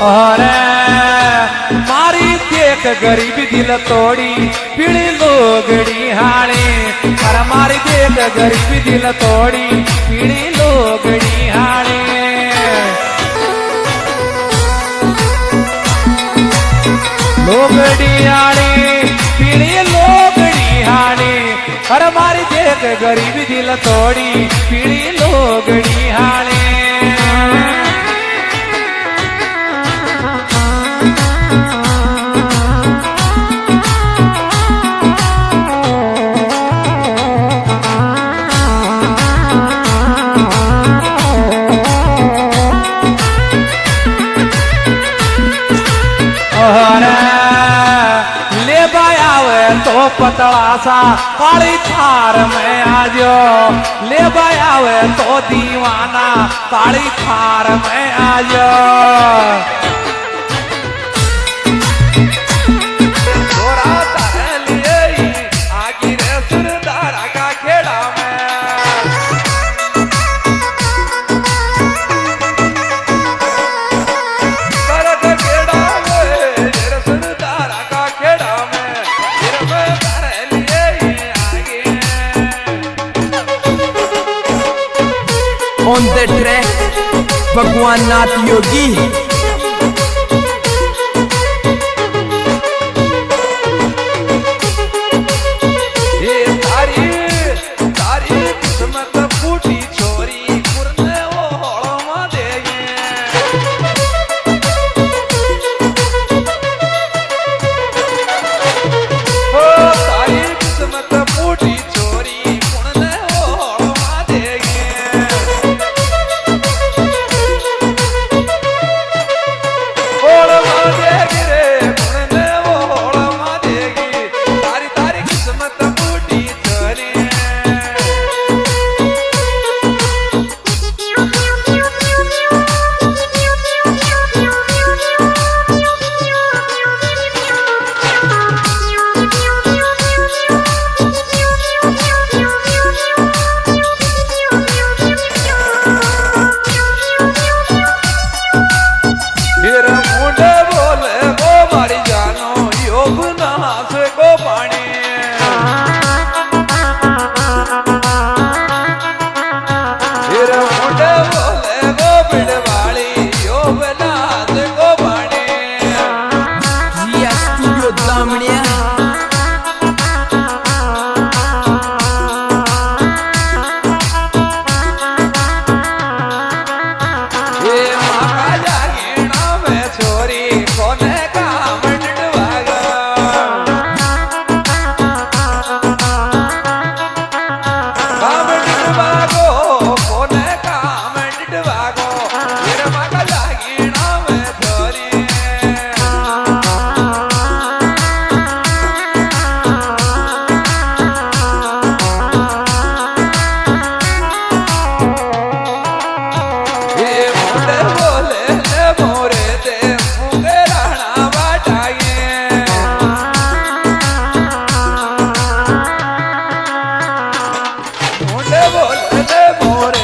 अरे मारी देख गरीब दिल तोड़ी पीड़ी लोगड़ी हाणे। अरे मारी देख गरीब दिल तोड़ी पीड़ी लोगड़ी हाणे। लोगड़ी हाणे पीड़ी लोगड़ी हाणे। अरे मारी देख गरीब दिल तोड़ी पीड़ी लोगड़ी हाणे। तो पतला सा काली थार में आजो ले आवे तो दीवाना काली थार में आजो। आगी रे सुरदारा का खेड़ा में On the track, Bhagwan Nath Yogi. बोले मोरे